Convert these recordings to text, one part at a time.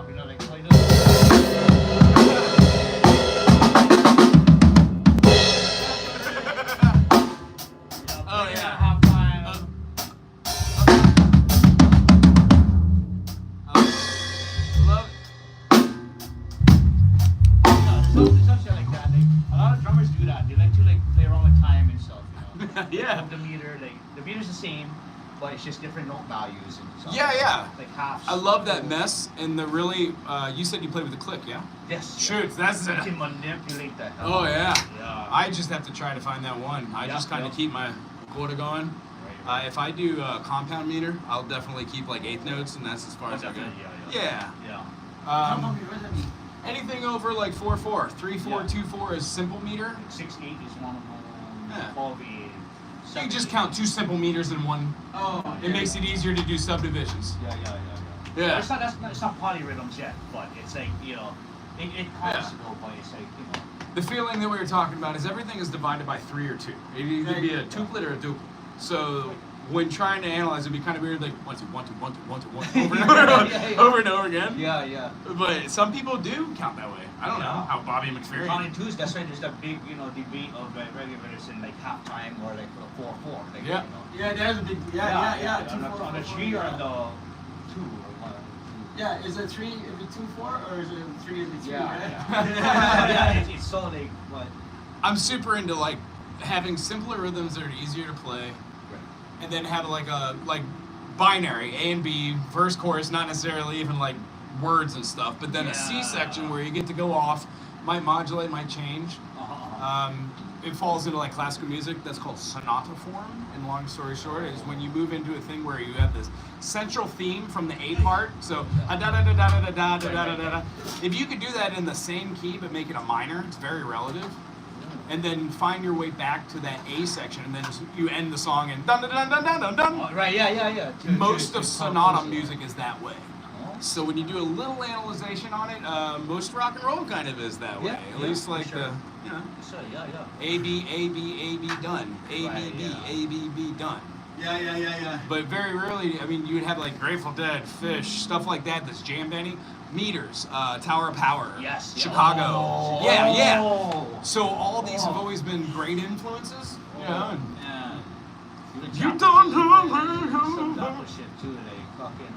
up, you know, like so, you know. Oh yeah. Half time. Love There's something like that. Like a lot of drummers do that. They like to like play around with time and stuff. You know? it. Yeah. The meter, like the meter's the same, but it's just different note values and stuff. Yeah, yeah. Like halves. I love that mess and the really. You said you played with the click, yeah? Yes. Shoot, that's You it. can manipulate that. Oh yeah. Yeah. I just have to try to find that one. I Yeah, just kind of yeah. keep my quota going. Right. If I do compound meter, I'll definitely keep like eighth notes, and that's as far as I go. Yeah. Anything over like 4/4, 3/4, Yeah. 2/4 is simple meter. 6/8 is one of them. Yeah. 12/8. You can just count 2 simple meters in one. Oh. It makes it easier to do subdivisions. Yeah. Yeah. It's not polyrhythms yet, but it's like, you know, it comes to go, but it's like, you know. The feeling that we were talking about is everything is divided by 3 or 2. It either be a tuplet or a duplet. So when trying to analyze, it'd be kind of weird, like 1 2 1 2 1 2 1 2 1 over and over, over and over again. Yeah. But some people do count that way. I don't know how Bobby McFerrin. Counting twos, that's why there's that big, you know, debate of like regulars in like halftime or like 4/4. Like, Yeah. You know. Yeah, there's a big. Yeah. On the 3 or on the 2 or 1. Yeah, is it 3 if it's 2/4 or is it 3 if it's 3? Yeah, Right? yeah. It's so like, but. I'm super into like having simpler rhythms that are easier to play, and then have like a binary A and B verse chorus, not necessarily even like words and stuff, but then a C section where you get to go off, might modulate, might change. It falls into like classical music. That's called sonata form. And long story short, is when you move into a thing where you have this central theme from the A part. So da da da da da da da da da da da. If you could do that in the same key but make it a minor, it's very relative. And then find your way back to that A section, and then you end the song in dun dun dun dun dun dun dun. Right. Yeah. Most of sonata music is that way. So when you do a little analyzation on it, most rock and roll kind of is that way. Yeah, At least like sure. the, you know, So yeah. A B A B A B done, A B Right, B yeah. A B B done. Yeah. But very rarely, I mean, you would have like Grateful Dead, Fish, stuff like that that's jammed any. Meters, Tower of Power, Yes. Chicago. Oh. Yeah. So all these have always been great influences, you know. And Yeah. You don't know. Some Zappa shit too. Like fucking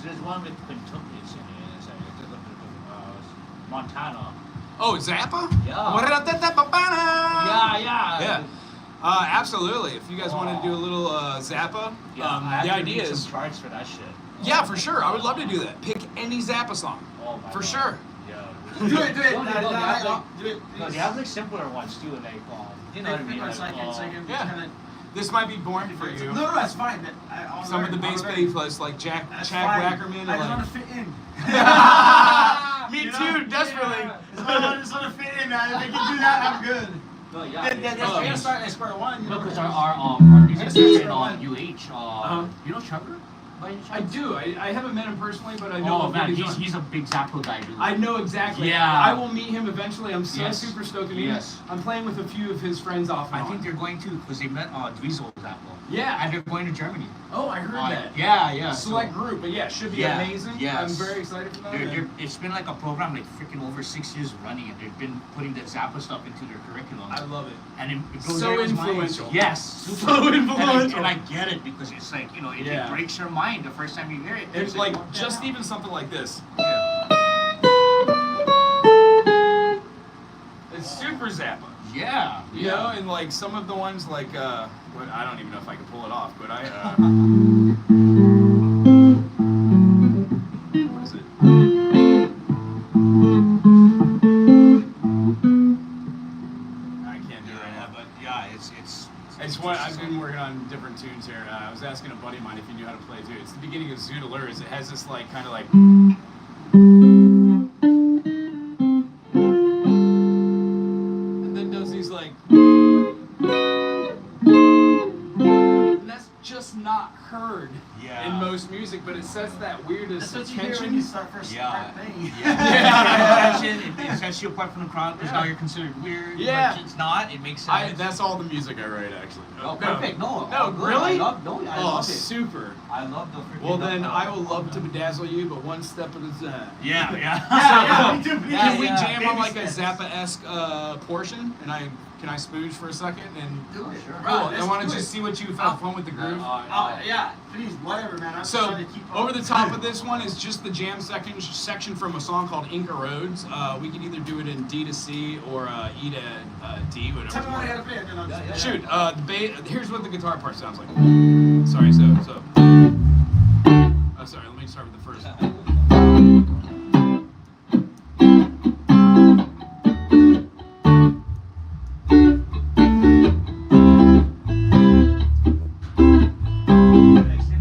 there's one with quintuplets in it. It's like Montana. Oh, Zappa? Yeah. Yeah. Absolutely. If you guys wanted to do a little Zappa, the idea is some charts for that shit. yeah, for sure. I would love to do that. Pick any Zappa song, Oh my for God. sure. Yeah. Do it. Do it. Please. They have like simpler ones too, like you know what I mean. So I can Yeah. kinda- This might be boring for you. No, it's fine. Some of the bass players like Chad Wackerman. I just Like, want to fit in. me You know? too, desperately. I just want to fit in, man. If they can do that, I'm good. No, yeah. We're gonna start at square one. you No, know? because our musician on UH, you know Trevor? By any I chance? do. I haven't met him personally, but I know Oh of man, what he's on. he's a big Zappa guy, dude. I know exactly. Yeah. I will meet him eventually. I'm so Yes. super stoked to meet him. Yes. I'm playing with a few of his friends off and I on. think they're going to because they met Dweezil Zappa. Yeah. And they're going to Germany. Oh, I heard that. Yeah. Select group, but yeah, should be Yeah, amazing. yes. I'm very excited for that. It's been like a program like freaking over 6 years running, and they've been putting the Zappa stuff into their curriculum. I love it. And it goes So everyone's mind. influential. Yes, super. So influential. And I get it because it's like, you know, it Yeah. breaks your mind the first time you hear it. It's like what the just hell? even something like this. Yeah. It's super Zappa. Yeah. You know, and like some of the ones like what I don't even know if I can pull it off, but I what is it? I can't do it right now. But yeah, It's what I've been working on different tunes here. I was asking a buddy of mine if he knew how to play too. It's the beginning of Zoodalers. It has this like kind of like, and then does these like, and that's just not heard in most music, but it sets that weirdest That's what you hear when tension. you start first Yeah. playing. Yeah. It sets you apart from the crowd because now you're considered weird. Yeah. But it's not. It makes sense. That's all the music I write, actually. Oh, perfect. No, No, good. really? I Oh, love it. super. I love the freaking. Well, then I will love to bedazzle you, but one step at a time. Yeah, yeah. Yeah, me too. Can we yeah. jam on like a Baby steps. Zappa-esque portion? And can I spooge for a second? And Do it. Sure. cool. I Let's want to do just it. see what you've had fun with the groove. Oh, yeah. Please, whatever, man. I'm just So trying to keep up. over the top of this one is just the jam section from a song called Inca Roads. We can either do it in D to C or E to D, whatever. Tell me what I gotta play, and then I'll just play. Shoot, the here's what the guitar part sounds like. Sorry, so. Oh, sorry, let me start with the first.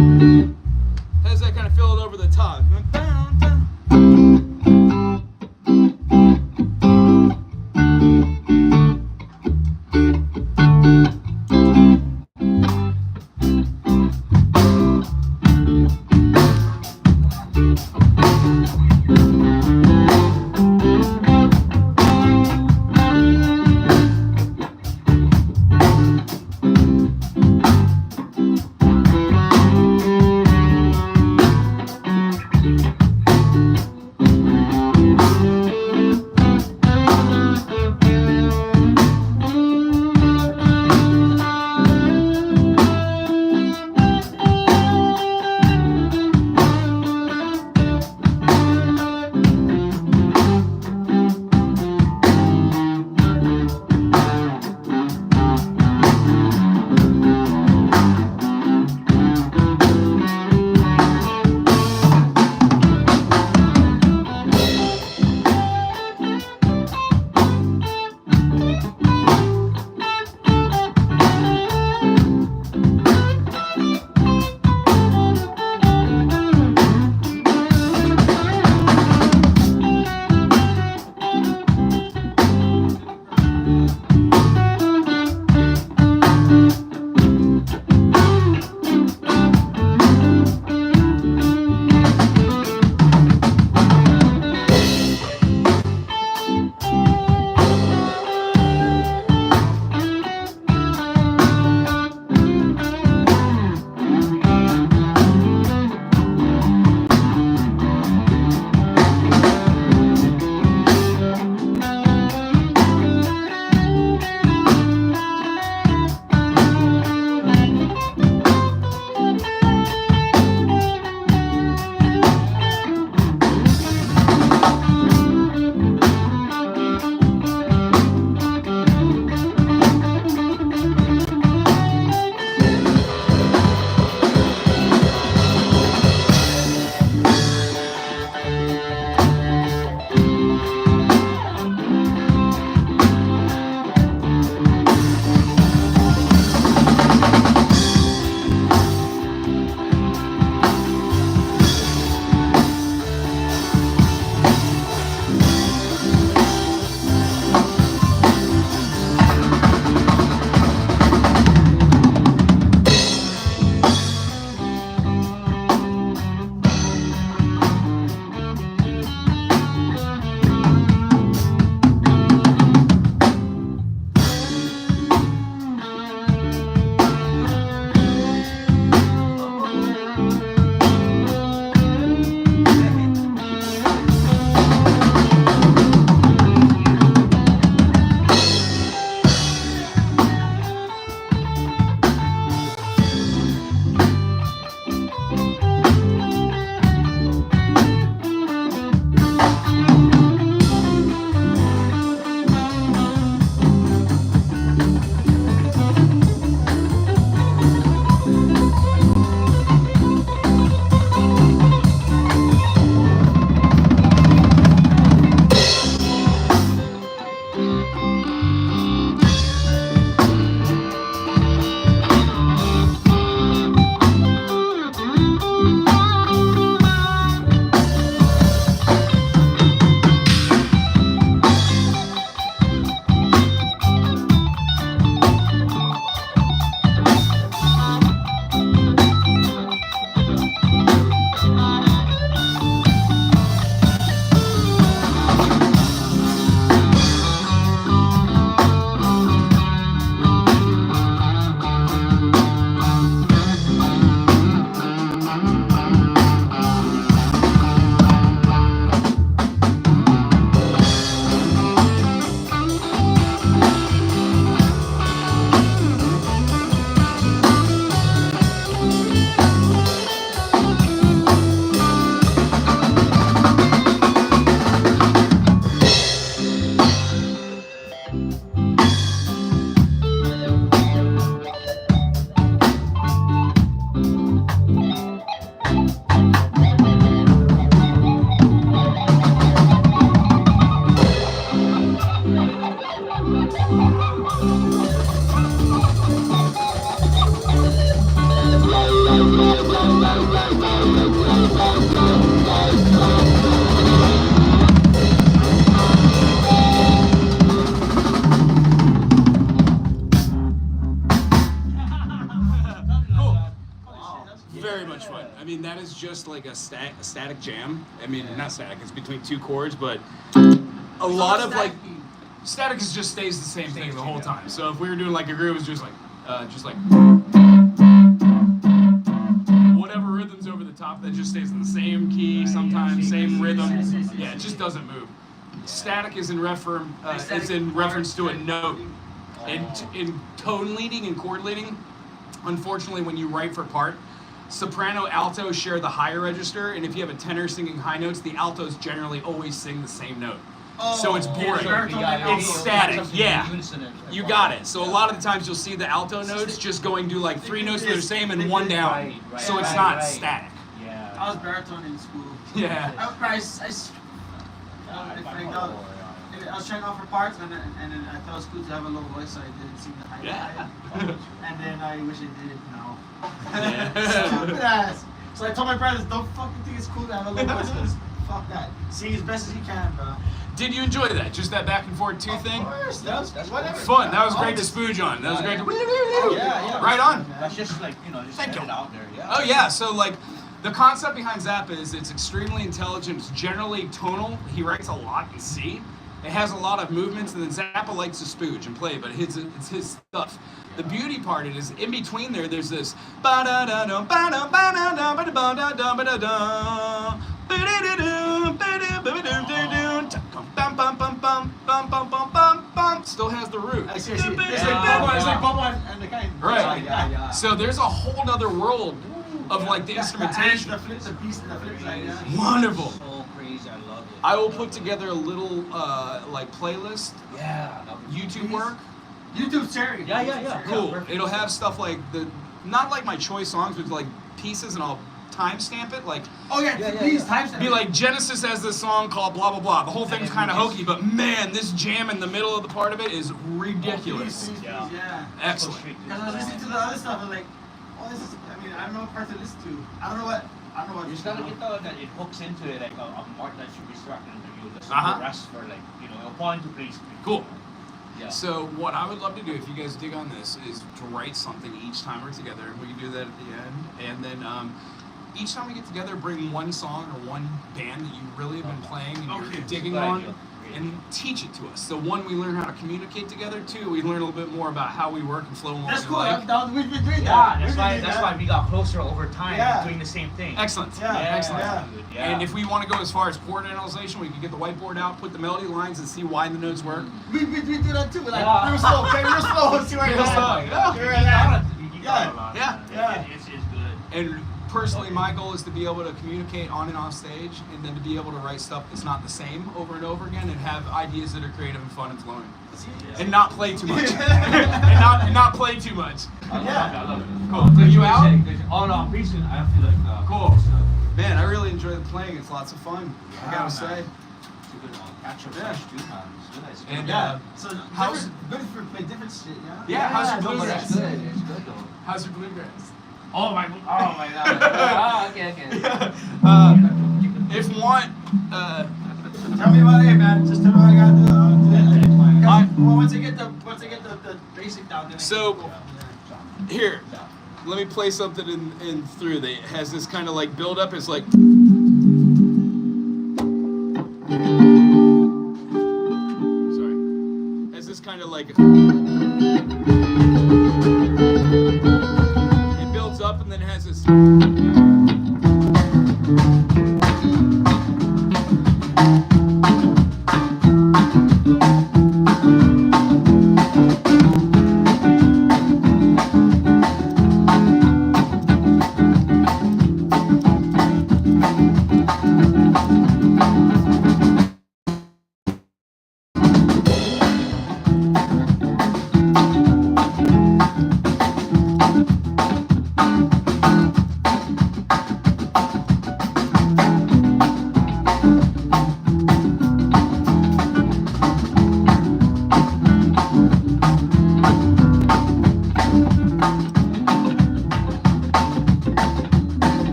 How does that kind of fill it over the top? just like a static jam. I mean, not static. It's between two chords, but a lot of like static is just stays the same thing the whole time. So if we were doing like a groove, it's just like whatever rhythm's over the top that just stays in the same key, sometimes same rhythm. Yeah, it just doesn't move. Static is in reference to a note. In tone leading and chord leading, unfortunately, when you write for part, soprano, alto share the higher register, and if you have a tenor singing high notes, the altos generally always sing the same note. So it's boring. It's static. Yeah, you got it. So a lot of the times you'll see the alto notes just going to like 3 notes that are the same and 1 down. So it's not static. Yeah. I was baritone in school. Yeah. I was trying to offer parts, and then I thought it was cool to have a low voice, so I didn't sing the high. Yeah. And then I wish I did it now. Yeah. Stupid ass. So I told my brothers, don't fucking think it's cool to have a low voice, 'cause fuck that. Sing as best as you can, bro. Did you enjoy that? Just that back and forth two thing? Of course, that's whatever. Fun. That was great to spooge on. That was great to. Yeah. Right on. That's just like, just Thank get you. it out there. Yeah. Oh yeah, so like the concept behind Zappa is it's extremely intelligent. It's generally tonal. He writes a lot in C. It has a lot of movements, and then Zappa likes to spooge and play, but it's his stuff. The beauty part is in between there's this still has the root. It's like bubble and the kind. Right. Yeah. So there's a whole other world of like the instrumentation. The flip side, yeah. Wonderful. So crazy, I love it. I will put together a little like playlist, Yeah. YouTube work. YouTube's cherry. Yeah. Cool. perfect. It'll have stuff like not like my choice songs, but like pieces, and I'll timestamp it. Like Please timestamp. be like Genesis has this song called blah blah blah. The whole thing's kind of hokey, but man, this jam in the middle of the part of it is ridiculous. Please, Yeah. yeah. Excellent. Because I was listening to the other stuff, I was like, this is. I mean, I don't know what part to listen to. I don't know what. You just gotta get that it hooks into it, like a mark that should be struck into you. Listen Uh-huh. to the rest for like, a point to place. Cool. Yeah. So what I would love to do, if you guys dig on this, is to write something each time we're together. We can do that at the end, and then each time we get together, bring one song or one band that you really have been playing and you're digging Good on, idea. and teach it to us. So one, we learn how to communicate together. Two, we learn a little bit more about how we work and flow and what That's we cool. like. We've been doing Yeah, that. that's why we got closer over time doing the same thing. Excellent. Yeah, Excellent. yeah. Good, yeah. And if we want to go as far as chord analyzation, we can get the whiteboard out, put the melody lines, and see why the notes work. We do that too. We're like, Yeah. real slow, okay? Real slow. See where Real you're slow, at. yeah. Where you're at. Yeah. It's good. And personally, my goal is to be able to communicate on and off stage, and then to be able to write stuff that's not the same over and over again, and have ideas that are creative and fun and flowing, and not play too much, and not play too much. I love it. Cool. Are you out? Oh no, I'm preaching. I feel like Cool. Man, I really enjoy the playing. It's lots of fun. I gotta say. It's a good one. Catch up Yeah. fresh too, man. It's good. And Yeah. So how's- good for play different shit, yeah? yeah, how's your no, but bluegrass? it's good. It's good though. How's your bluegrass? Oh my god. Okay. If want, Tell me about it, man. Just tell me what I gotta do. Once I get the basic down, then So- I can go from there. here, let me play something in through that has this kind of like build up. It's like. Sorry. Has this kind of like. It builds up and then it has this.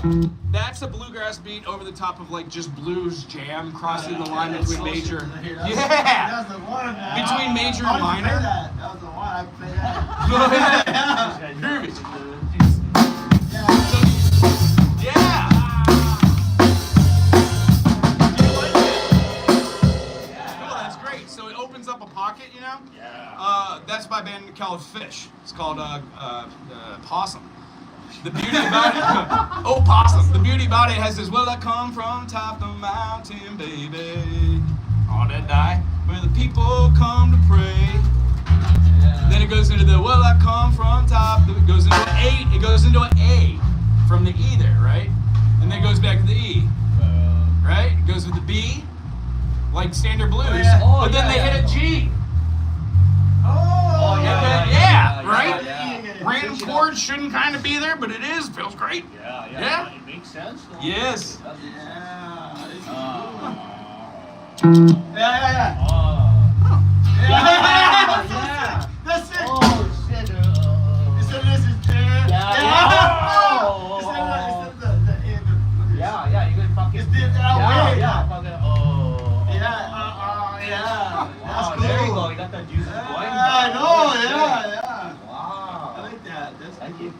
That's a bluegrass beat over the top of like just blues jam, crossing the line between major. That Yeah. was the one, man. Between major and I wanted to play minor. that. That was the one. I could play that. Groovy. Yeah. Yeah. Cool, that's great. So it opens up a pocket, you know? Yeah. That's by a band called Fish. It's called Possum. The beauty about it, oh possum. The beauty about it has this, well I come from top of the mountain, baby, on that night where the people come to pray. Yeah. Then it goes into the, well I come from top, it goes into an A, it goes into an A from the E there, right? And then it goes back to the E, right? It goes with the B, like standard blues, yeah. but then they hit a G. Oh, Yeah, right? Yeah. Random chords shouldn't kind of be there, but it is. Feels great. Yeah. Yeah. It makes sense. Though. Yes. Yeah. Yeah. Yeah. That's it. Oh shit. Instead of this is there. Yeah. Yeah. You gonna fucking. It's the way. Yeah. Fucking. Oh. Yeah. That's Wow, cool. there you go. You got the juices going. I know. Yeah. Wow. I like that. That's Thank cool. you.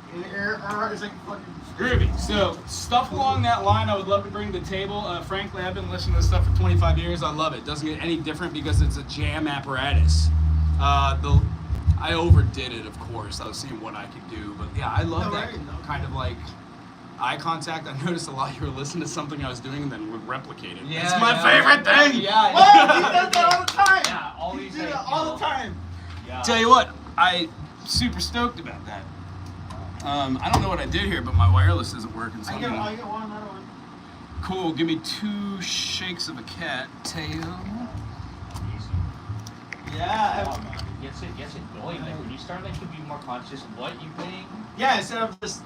It's like fucking. Groovy. So, stuff along that line I would love to bring to the table. Frankly, I've been listening to this stuff for 25 years. I love it. Doesn't get any different because it's a jam apparatus. I overdid it, of course. I was seeing what I could do. But yeah, I love that kind of like eye contact. I noticed a lot of you were listening to something I was doing and then would replicate it. Yeah, it's my yeah. favorite thing. Yeah. What? He does that all the time. Yeah. Always. He does that all the time. Yeah. Tell you what, I super stoked about that. I don't know what I did here, but my wireless isn't working. So I I'm get gonna- one, another one. Cool. Give me 2 shakes of a cat tail. Yeah. Oh, man. It gets it going. Like when you start like to be more conscious of what you're playing, Yeah, instead of just.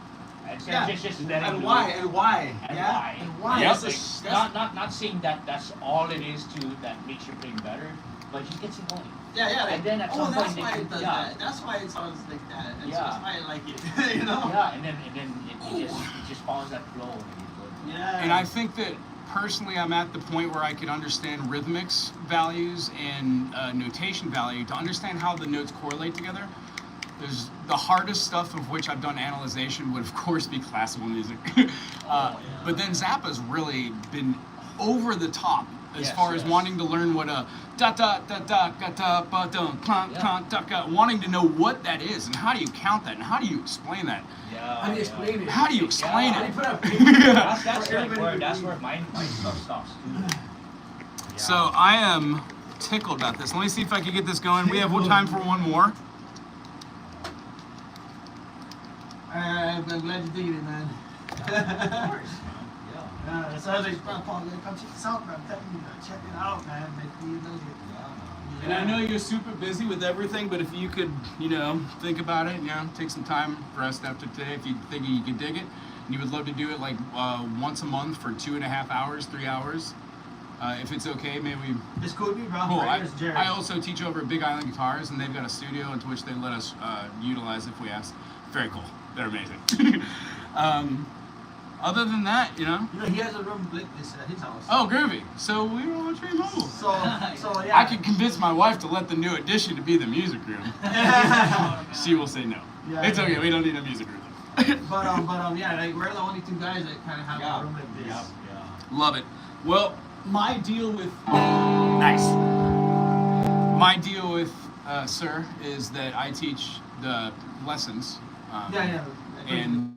instead of just letting And do why? it. And why? And Yeah. why? And why? Yep. That's Like, not saying that that's all it is to that makes your playing better, but just gets it going. Yeah. And then at some that's point why they- it does yeah. that. That's why it sounds like that. And Yeah. so that's why I like it. You know? Yeah, and then it just follows that flow. And you're good. Yeah. And I think that personally, I'm at the point where I can understand rhythmics values and notation value to understand how the notes correlate together. There's the hardest stuff of which I've done analyzation would of course be classical music. But then Zappa's really been over the top as far as wanting to learn what a da da da da da da ba da clunk clunk da da, wanting to know what that is and how do you count that and how do you explain that? Yeah. How do you explain it? How do you explain How do it? you put up That's where my stuff stops too. Yeah. So I am tickled about this. Let me see if I can get this going. We have time for one more. I'm glad you're digging it, man. Of course. Yeah. So I was like, Paul, come check this out, man. I'm telling you, check it out, man. Make me know it. And I know you're super busy with everything, but if you could, think about it, take some time for us after today, if you think you could dig it, and you would love to do it like once a month for 2.5 hours, 3 hours. If it's okay, maybe we. It's cool with me, bro. Cool. Right, Jerry. I also teach over at Big Island Guitars, and they've got a studio into which they let us utilize if we ask. Very cool. They're amazing. Other than that, he has a room like this at his house. Oh, groovy. So we don't want to trade mobile. So yeah. I could convince my wife to let the new addition to be the music room. She will say no. Yeah, It's okay. yeah. We don't need a music room. But yeah, like we're the only two guys that kind of have a room like this. Yeah. Love it. Well, my deal with my deal with Sir is that I teach the lessons. And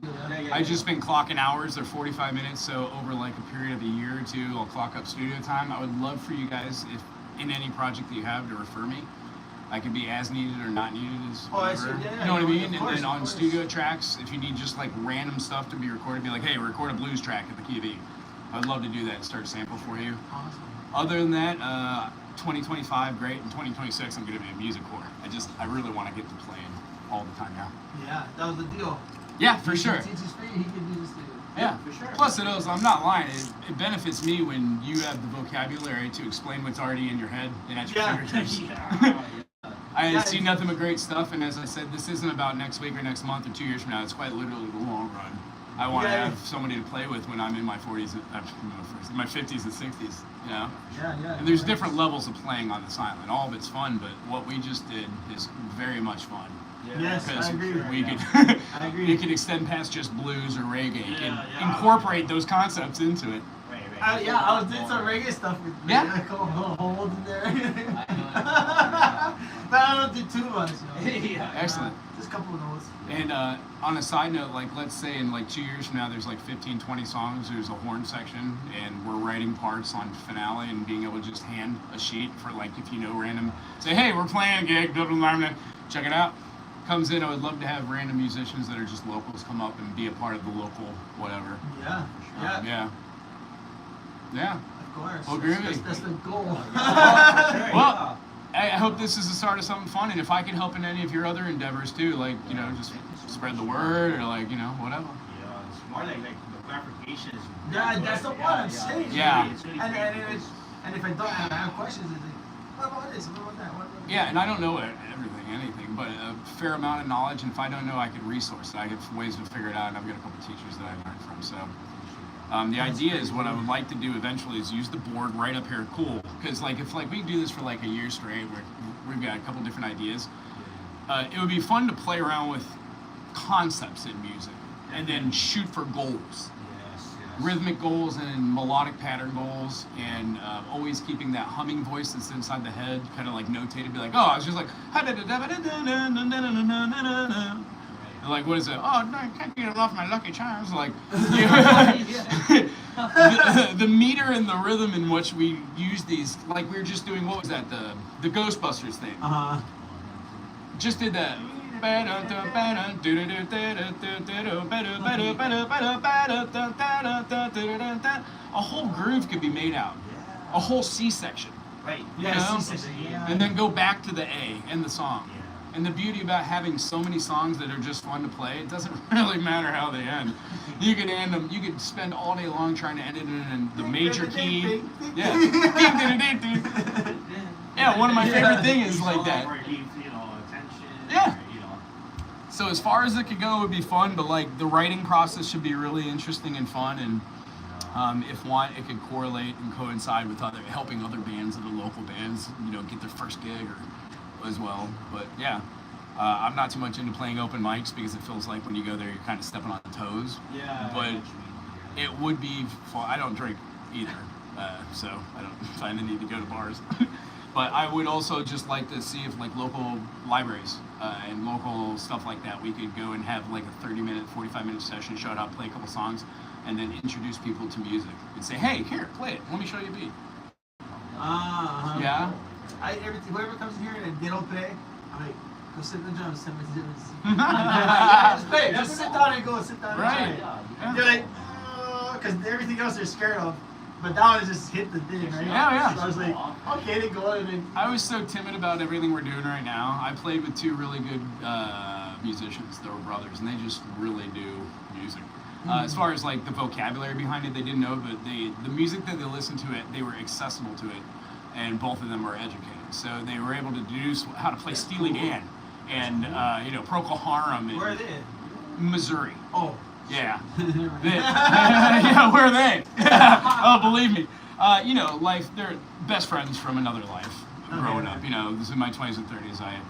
I just been clocking hours. They're 45 minutes, so over like a period of a year or two, I'll clock up studio time. I would love for you guys, if in any project that you have, to refer me. I could be as needed or not needed as whatever. You know what I mean? And then on studio tracks, if you need just like random stuff to be recorded, be like, hey, record a blues track at the key of E. I'd love to do that and start a sample for you. Awesome. Other than that, 2025, great. In 2026, I'm going to be a music core. I really want to get to playing all the time now. Yeah, that was the deal. Yeah, for sure. He teaches free, he can do this too. Yeah, for sure. Plus, I'm not lying. It benefits me when you have the vocabulary to explain what's already in your head and at your fingertips. I see nothing but great stuff, and as I said, this isn't about next week or next month or 2 years from now. It's quite literally the long run. I want to have somebody to play with when I'm in my 40s, my 50s and 60s, you know? Yeah. And there's different levels of playing on the silent. All of it's fun, but what we just did is very much fun. Yes, I agree. I agree. You can extend past just blues or reggae. You can incorporate those concepts into it. I was doing some reggae stuff with a couple little holes in there. But I don't do too much. Excellent. Just a couple of notes. And on a side note, like let's say in like 2 years from now, there's like 15, 20 songs. There's a horn section, and we're writing parts on finale and being able to just hand a sheet for like if you know random. Say, hey, we're playing a gig. Blah, blah, blah, blah. Check it out. Comes in. I would love to have random musicians that are just locals come up and be a part of the local whatever. Yeah. Of course. Well, groovy. That's the goal. Well, I hope this is the start of something fun, and if I can help in any of your other endeavors too, like you know, just spread the word or like you know whatever. Yeah, it's more like the clarification is. Yeah, that's the one I'm saying. Yeah. And if I don't have questions, it's like, what about this? What about that? What about Yeah, and I don't know anything, but a fair amount of knowledge, and if I don't know, I can resource it. I have ways to figure it out, and I've got a couple of teachers that I learned from, so. The idea is what I would like to do eventually is use the board right up here, cool, because like if like we do this for like a year straight, we've got a couple different ideas, it would be fun to play around with concepts in music, and then shoot for goals. Rhythmic goals and melodic pattern goals, and always keeping that humming voice that's inside the head, kind of like notated, be like, oh, I was just like, and like, what is it? Oh, no, I can't get it off my Lucky Charms. Like, the meter and the rhythm in which we use these, like we were just doing, what was that, the Ghostbusters thing. Just did that. A whole groove could be made out. A whole C section. Right. Yeah. And then go back to the A and the song. And the beauty about having so many songs that are just fun to play, it doesn't really matter how they end. You could end them, you could spend all day long trying to end it in the major key. Yeah. Yeah, one of my favorite things is like that. Yeah. So as far as it could go, it would be fun, but like the writing process should be really interesting and fun, and if want, it could correlate and coincide with helping other bands, other local bands, you know, get their first gig or as well. But yeah, I'm not too much into playing open mics because it feels like when you go there, you're kind of stepping on toes. Yeah. But it would be fun. I don't drink either, so I don't find the need to go to bars. But I would also just like to see if like local libraries and local stuff like that, we could go and have like a 30-minute, 45-minute session, show it out, play a couple songs, and then introduce people to music and say, hey, here, play it. Let me show you a beat. Yeah. Whoever comes in here and they don't play, I'm like, go sit in the drums, send me to just play. Just sit down and go sit down. Right. And they're like, because everything else they're scared of. But that one just hit the thing, right? Yeah. So I was like, okay, they go and then. I was so timid about everything we're doing right now. I played with two really good musicians. They were brothers, and they just really do music. As far as like the vocabulary behind it, they didn't know, but the music that they listened to it, they were accessible to it, and both of them were educated. So they were able to deduce how to play Steely Dan and Procol Harum. Where are they? Missouri. Oh. Yeah. Yeah, where are they? Oh, believe me. Life, they're best friends from another life growing up. You know, this is in my 20s and 30s. I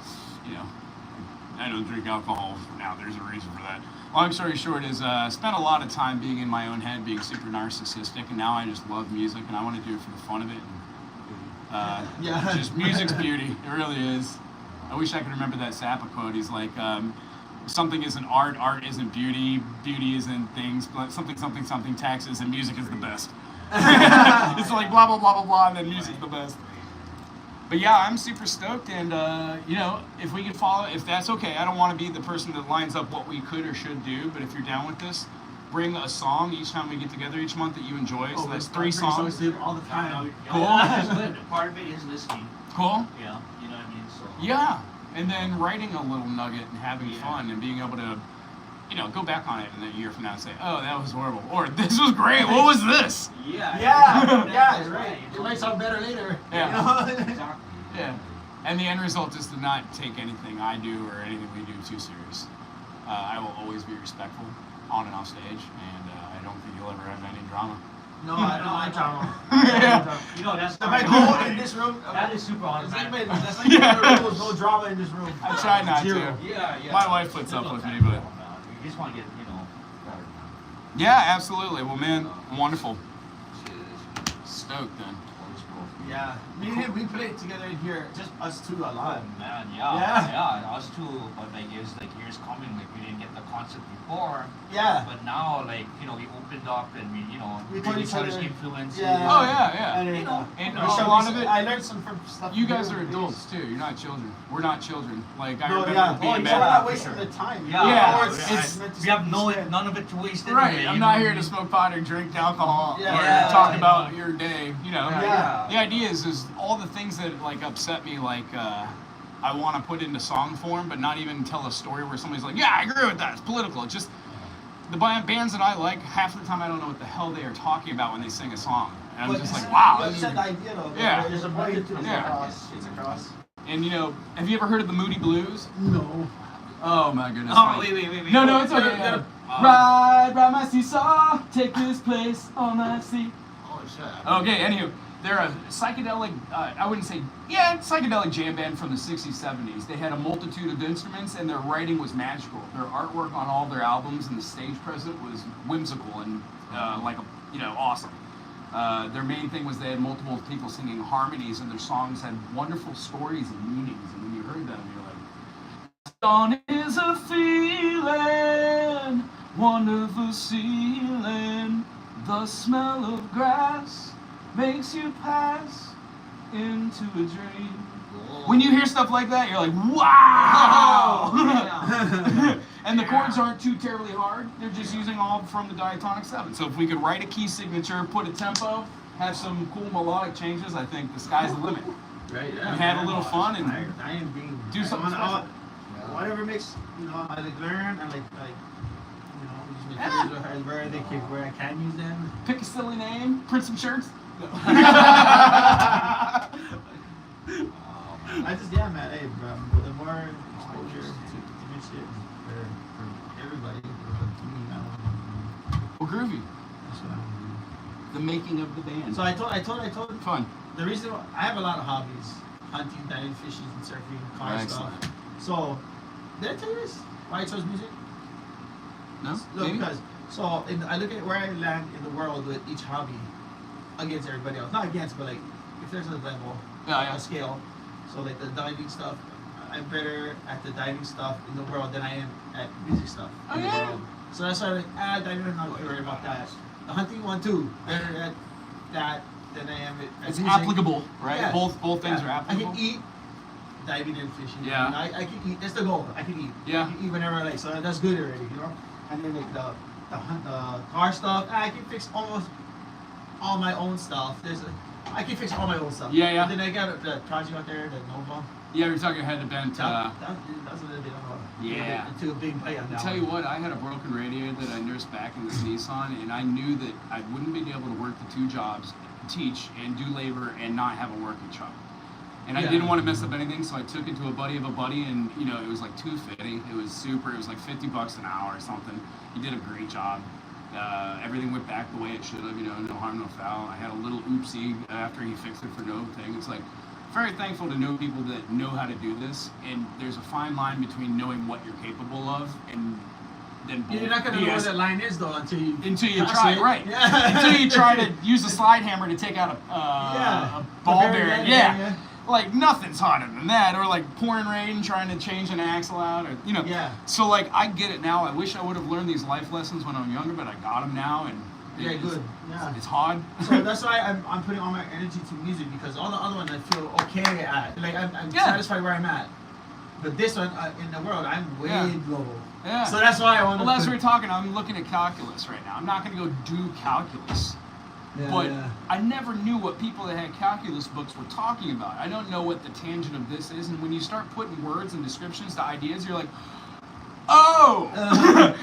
don't drink alcohol now. There's a reason for that. Long story short is spent a lot of time being in my own head, being super narcissistic, and now I just love music, and I want to do it for the fun of it. Just music's beauty. It really is. I wish I could remember that Zappa quote. He's like, something isn't art, art isn't beauty, beauty isn't things, but something, taxes, and music is the best. It's like blah, blah, blah, blah, blah, and then music's the best. But yeah, I'm super stoked, and if we can follow, if that's okay, I don't want to be the person that lines up what we could or should do, but if you're down with this, bring a song each time we get together each month that you enjoy. So that's 3 songs. All the time. Cool. Part of it is listening. Cool. Yeah, you know what I mean? So. Yeah, and then writing a little nugget and having fun and being able to, go back on it in a year from now and say, oh, that was horrible, or this was great. What was this? Yeah, right. It might sound better later. Yeah. Exactly. Yeah. And the end result is to not take anything I do or anything we do too serious. I will always be respectful. on and off stage, and I don't think you'll ever have any drama. No, I don't like drama. Yeah. You know, that's If I go in this room, that is super automatic. that's like the rules, no drama in this room. I try not Zero. to. Yeah, yeah. My wife puts up with me, but you just want to get, you know, better. yeah, absolutely. Well, man, wonderful. Stoked then. Yeah, me and him, we played together in here, just us two a lot. Oh, man, Yeah. us too, but like it was like years coming, like we didn't get the concept before, Yeah. but now like, you know, we opened up and we, you know, We read told each each other's other- influences. Yeah. Oh, yeah. And, You know, and we a showed lot me of it- I learned some from stuff. You from guys him. are adults too. You're not children. We're not children. Like I No, remember yeah. being Oh, mad. so we're not for wasting sure. the time. Yeah, Yeah, Or it's- meant to we have spend. none of it to waste Right. anyway, I'm you not know? here to smoke pot or drink alcohol Yeah. or Yeah. talk I about know. your day. You know. Yeah. The idea is all the things that like upset me, like I want to put into song form, but not even tell a story where somebody's like, yeah, I agree with that. It's political. It's just the bands that I like. Half the time, I don't know what the hell they are talking about when they sing a song, and I'm But just like, you wow. have this is- said the idea though. Yeah. There's a multitude. It's Yeah. across. It's across. And you know, have you ever heard of the Moody Blues? No. Oh my goodness. Oh, Mike. wait. No, it's okay. Ride my seesaw, take this place on my seat. Oh, shit. Okay, anywho, they're a psychedelic, I wouldn't say, psychedelic jam band from the 60s, 70s. They had a multitude of instruments and their writing was magical. Their artwork on all their albums and the stage present was whimsical and awesome. Their main thing was they had multiple people singing harmonies and their songs had wonderful stories and meanings. And when you heard them, you're like, dawn is a feeling, wonderful ceiling, the smell of grass makes you pass into a dream. When you hear stuff like that, you're like, wow! And the chords aren't too terribly hard. They're just using all from the diatonic 7. So if we could write a key signature, put a tempo, have some cool melodic changes, I think the sky's the limit. Right. Yeah. And have a little fun and I am being do something special. Whatever makes I like learn and use my fingers where I can use them. Pick a silly name, print some shirts. No. I just man, hey, bro, the more exposure to different shit for everybody, to me, Well, groovy. that's what I'm gonna The making of the band. do. So I told Fun. the reason I have a lot of hobbies: hunting, diving, fishing, surfing, car Excellent. stuff. So did I tell you this? Why I chose music? No? Look, Maybe? because I look at where I land in the world with each hobby against everybody else. Not against, but like if there's a level, Yeah. a scale. So like the diving stuff, I'm better at the diving stuff in the world than I am at music stuff in the world. So that's why diving, I'm not worried about that. The hunting one too, better at that than I am at It's music. applicable, right? Yeah. Both things Yeah. are applicable. I can eat diving and fishing. Yeah. I can eat. That's the goal. I can eat. Yeah. I can eat whenever I like. So that's good already, And then like the car stuff, I can fix almost all my own stuff. I can fix all my own stuff. Yeah. And then I got the project out there, the Nova. Yeah, you're talking head to bent. That's a little bit of Yeah. to a big play on I'll that. tell you what, I had a broken radiator that I nursed back in this Nissan, and I knew that I wouldn't be able to work the 2 jobs, teach and do labor, and not have a working truck. And I Yeah. didn't want to mess up anything, so I took it to a buddy of a buddy, and it was like $250. It was super. It was like $50 an hour or something. He did a great job. Everything went back the way it should have. No harm, no foul. I had a little oopsie after he fixed it for no thing. It's like very thankful to know people that know how to do this, and there's a fine line between knowing what you're capable of and then You're not gonna know where that line is though until you try it. right. Yeah. Until you try to use a slide hammer to take out a ball bearing. Yeah. Like nothing's harder than that, or like pouring rain trying to change an axle out, or Yeah. So like I get it now. I wish I would have learned these life lessons when I'm younger, but I got them now, and Good. Yeah. it's hard. So that's why I'm putting all my energy to music, because all the other ones I feel okay at. Like I'm satisfied where I'm at. But this one in the world, I'm way low. Yeah. So that's why I want to. Well, as we were talking, I'm looking at calculus right now. I'm not going to go do calculus. But I never knew what people that had calculus books were talking about. I don't know what the tangent of this is. And when you start putting words and descriptions to ideas, you're like, oh!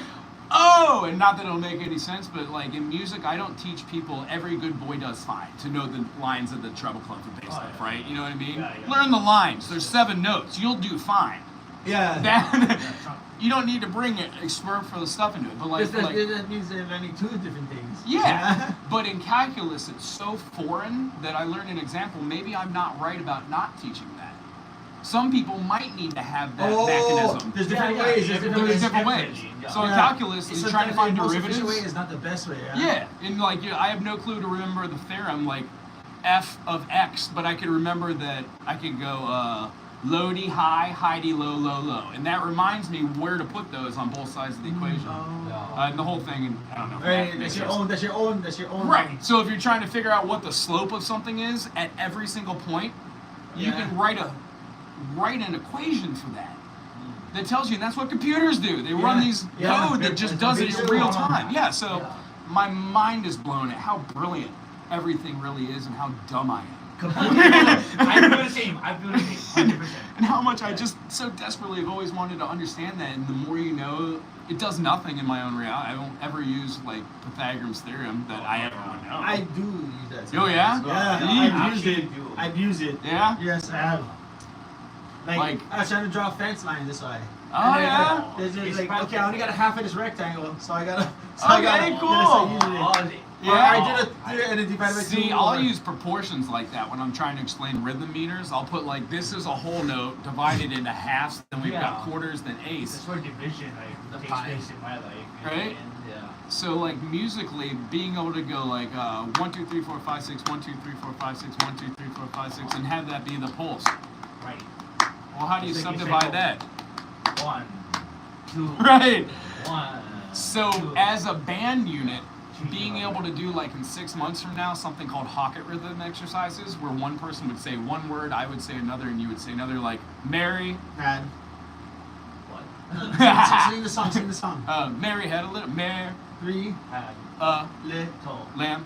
Oh! And not that it'll make any sense, but like in music, I don't teach people every good boy does fine to know the lines of the treble clef and bass clef, right? You know what I mean? Yeah. Learn the lines. There's 7 notes. You'll do fine. Yeah. you don't need to bring expert stuff into it. But like, that means they're learning two different things. yeah. But in calculus, it's so foreign that I learned an example. Maybe I'm not right about not teaching that. Some people might need to have that mechanism. There's different ways. There's different ways. So in calculus, is trying to find derivatives. The most efficient way is not the best way. Yeah, and like I have no clue to remember the theorem like f of x, but I could remember that I could go low-d high, high-d low, low, low, and that reminds me where to put those on both sides of the equation. And the whole thing, and I don't know. Right, that's your own. Right. So if you're trying to figure out what the slope of something is at every single point, you can write an equation for that. That tells you, and that's what computers do. They run these code that just does it in real time. Yeah, so my mind is blown at how brilliant everything really is and how dumb I am. I do the same. 100%. And how much I just so desperately have always wanted to understand that, and the more you know, it does nothing in my own reality. I don't ever use like Pythagoras' theorem that I ever want to know. I do use that. Oh yeah? Yeah, I've used it. Yeah? Yes, I have. Like I was trying to draw a fence line this way. Oh yeah? There's just like, okay, I only got a half of this rectangle, so I gotta. Cool. Yeah, I did it and it divided by 2. See, I'll use proportions like that when I'm trying to explain rhythm meters. I'll put like, this is a whole note divided into halves, then we've got quarters, then eighths. That's where division takes place in my life. Right? So like musically, being able to go like 1, 2, 3, 4, 5, 6, 1, 2, 3, 4, 5, 6, 1, 2, 3, 4, 5, 6, and have that be the pulse. Right. Well, how do you subdivide that? 1, 2. Right. 1. So 2. as a band unit, being able to do like in 6 months from now something called Hocket rhythm exercises, where one person would say one word, I would say another, and you would say another, like Mary. Had. What? Sing the song. Mary had a little mare. 3. Had. Little. Lamb.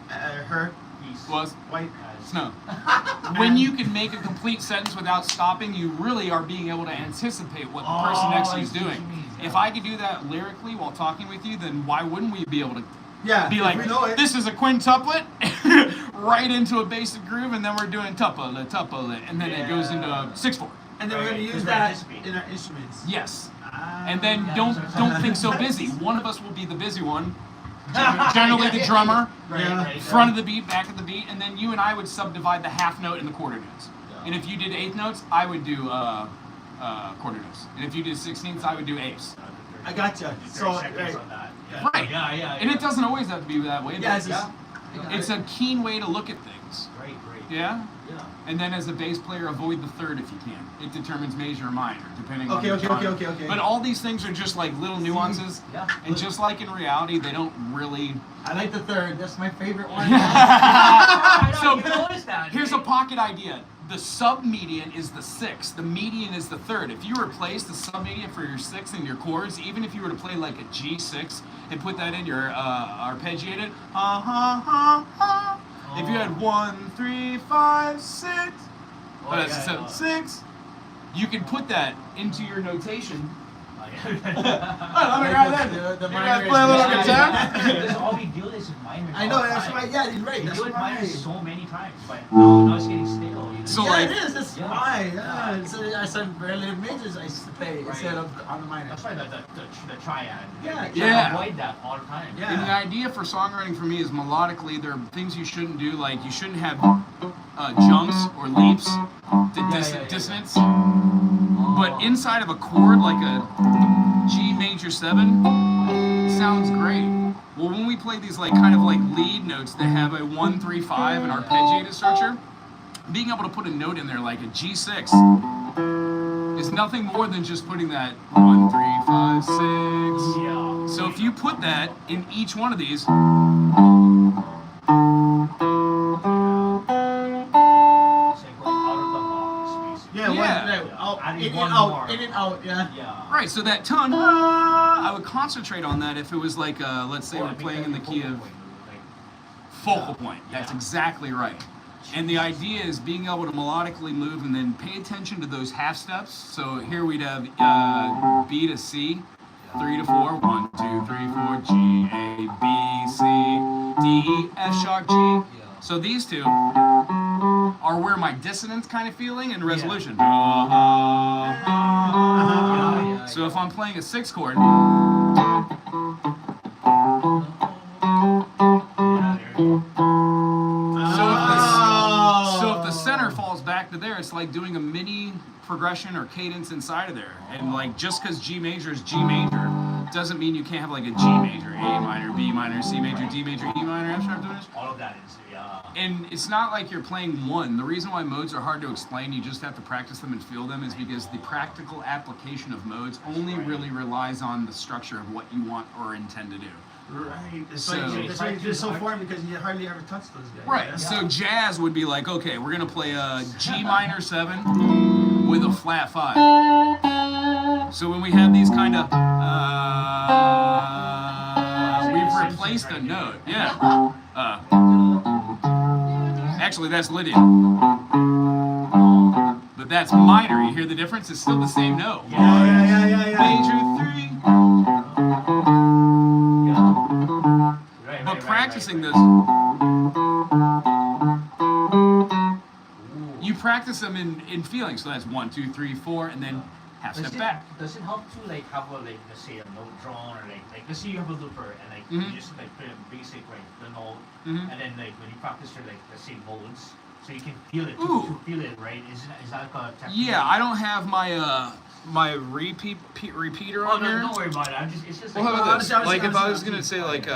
Her. East. Was. White. Snow. When you can make a complete sentence without stopping, you really are being able to anticipate what the person next to you is doing. If I could do that lyrically while talking with you, then why wouldn't we be able to be like, this is a quintuplet, right into a basic groove, and then we're doing tuplet, and then it goes into a 6/4. And then we're going to use that in our instruments. Yes. And then don't think so busy. One of us will be the busy one. Generally the drummer, front of the beat, back of the beat, and then you and I would subdivide the half note and the quarter notes. And if you did eighth notes, I would do quarter notes. And if you did 16ths, I would do eighths. I gotcha. So, Right. Yeah. And it doesn't always have to be that way. Yeah, it's a keen way to look at things. Right. Yeah? And then as a bass player, avoid the third if you can. It determines major or minor, depending on the genre. Okay. But all these things are just like little nuances. And just like in reality, they don't really... I like the third. That's my favorite one. So, here's a pocket idea. The sub-median is the 6th. The median is the 3rd. If you replace the sub-median for your 6th and your chords, even if you were to play like a G6 and put that in your arpeggiated, if you had 1, 3, 5, 6, that's 7, 6, you can put that into your notation. Let me grab that. The minor play a little guitar. That's all we do is minor. I know, that's right. Yeah, you're right. We That's do it minor right. so many times, but now it's getting stale. So yeah, like, it is. That's why. Yeah. So I said relative majors. I used to play instead of on the minor. That's why the triad. Yeah. Avoid that all the time. Yeah. And the idea for songwriting for me is melodically, there are things you shouldn't do, like you shouldn't have jumps or leaps, dissonance. But inside of a chord, like a G major 7, sounds great. Well, when we play these like kind of like lead notes that have a 1, 3, 5 and arpeggiated structure, being able to put a note in there like a G6 is nothing more than just putting that 1, 3, 5, 6. Yeah. So if you put that in each one of these, in and out, yeah. Right, so that tone, I would concentrate on that if it was like, let's say we're playing in the key of focal point. That's exactly right. And the idea is being able to melodically move and then pay attention to those half steps. So here we'd have B to C, 3 to 4, 1, 2, 3, 4, G, A, B, C, D, E, F sharp, G. So these two are where my dissonance kind of feeling and resolution. So if I'm playing a 6 chord, so if the center falls back to there, it's like doing a mini progression or cadence inside of there. And like just because G major is G major doesn't mean you can't have like a G major, A minor, B minor, C major, D major, E minor. I'm doing this. All of that is, yeah. And it's not like you're playing one. The reason why modes are hard to explain, you just have to practice them and feel them, is because the practical application of modes only really relies on the structure of what you want or intend to do. Right. It's So- why it's so foreign because you hardly ever touch those guys. Right. Yeah. So jazz would be like, okay, we're gonna play a G minor 7 with a flat 5. So when we have these kind of, we've replaced a note. Yeah. Actually, that's Lydian. But that's minor. You hear the difference? It's still the same note. Yeah. Major 3. But practicing this, you practice them in feeling. So that's 1, 2, 3, 4, and then half step back. Does it help to like have a like let's say a note drawn or like let's say you have a looper and like Mhm. you just like put a basic like the note Mhm. and then like when you practice your like let's say modes so you can feel it Ooh. to feel it right is that like a technique? Yeah, I don't have my my repeater Oh on no, here. don't worry about it. It's just Well, like how about this? honestly, Like if I was honestly, gonna say like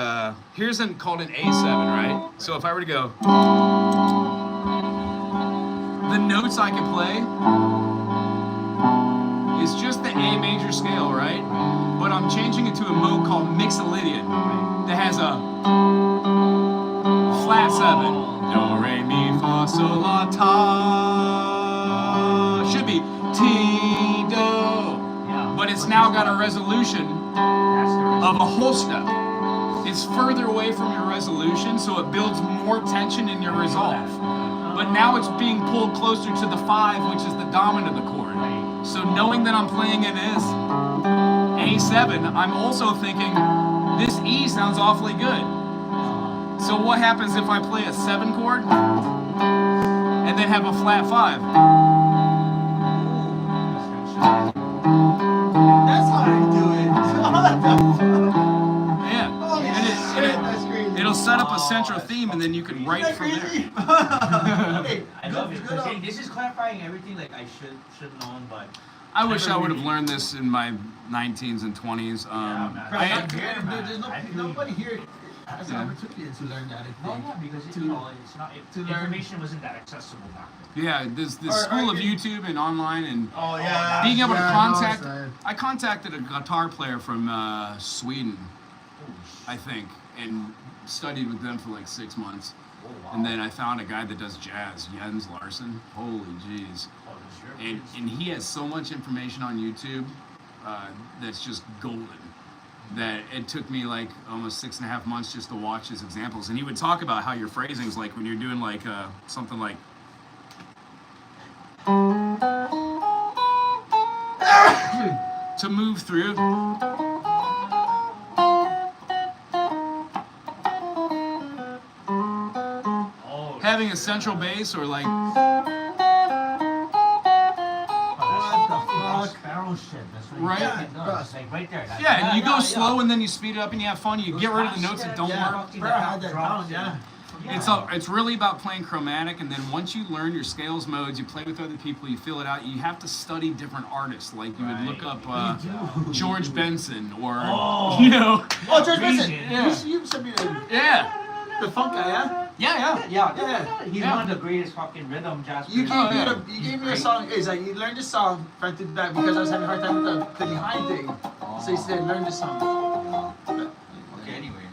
here's called an A7, right? So if I were to go, the notes I can play is just the A major scale, right? But I'm changing it to a mode called Mixolydian that has a flat 7. Do, re, mi, fa, sol, la, ta. Should be T, do. yeah, But it's now got a resolution that's the rest. of a whole step. It's further away from your resolution, so it builds more tension in your resolve. But now it's being pulled closer to the 5, which is the dominant of the chord. So knowing that I'm playing it as A7, I'm also thinking, this E sounds awfully good. So what happens if I play a 7 chord and then have a flat 5? That's how I do it. Yeah. Holy And shit, that's crazy. it'll set up a central theme, and then you can write Isn't from that there. crazy? Okay, I love it. good 'Cause, on- hey, this is clarifying everything like I should known, but I wish I never would have really- learned this in my 19s and 20s. Yeah, man. There's nobody here has an Yeah. opportunity to learn that. I no, think. yeah, because To- you know it's not to learn- information wasn't that accessible back then. Yeah, there's this Or school of you- YouTube and online, and Oh being able to yeah, contact. no, I contacted a guitar player from Sweden, Holy shit. I think, and studied with them for like 6 months. Oh, wow. And then I found a guy that does jazz, Jens Larson. Holy jeez. Oh, this is your And place. and he has so much information on YouTube that's just golden. That it took me like almost 6.5 months just to watch his examples. And he would talk about how your phrasings, like when you're doing like something like. To move through. Oh, Having a central bass or like. what the fuck? Sparrow shit. That's what Right? it Yeah, does. Like right there. That, Yeah, and you go yeah. slow and then you speed it up and you have fun. You get rid of the notes that don't Yeah, work. bro, I had that down. Yeah. It's really about playing chromatic, and then once you learn your scales modes, you play with other people, you feel it out. You have to study different artists, like you would look up George Benson or Oh. you know. Oh, George Benson. Yeah. You sent me Yeah. the funk guy, yeah? Yeah. Yeah. He's Yeah. one of the greatest fucking rhythm jazz You players. gave, me, you gave me a song. It's like you learned this song front to back because I was having a hard time with the behind thing. So he said, learn this song. Okay, anyway,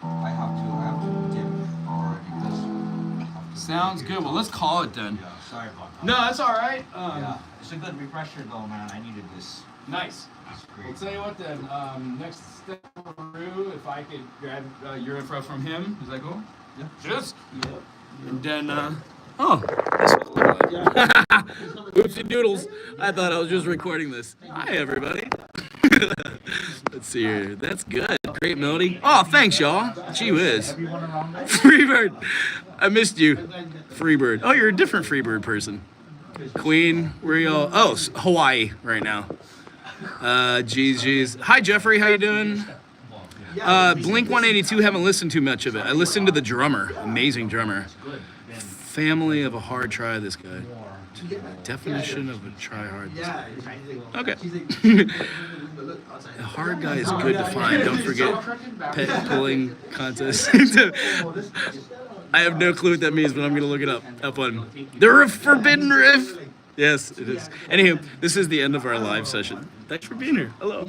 I have to dip already because Sounds good. Well, let's call it then. yeah, sorry about that. No, that's all right. Yeah, it's a good refresher though, man. I needed this. Nice. It's We'll great. tell you what then. Next step through, if I could grab your info from him, is that cool? Yeah. Just. Yep. And then, oh, that's what it looked like. Oopsie doodles. I thought I was just recording this. Hi, everybody. Let's see here. That's good. Great melody. Oh, thanks, y'all. Gee whiz. Everyone around us. Freebird. I missed you. Freebird. Oh, you're a different Freebird person. Queen, where y'all? Oh, Hawaii right now. Geez. Hi, Jeffrey. How you doing? Blink 182. Haven't listened to much of it. I listened to the drummer. Amazing drummer. Family of a hard try. This guy. Definition of a try hard. Okay. A hard guy is good to find. Don't forget pet pulling contest. I have no clue what that means, but I'm gonna look it up. Have fun. The forbidden riff. Yes, it is. Anywho, this is the end of our live session. Thanks for being here. Hello.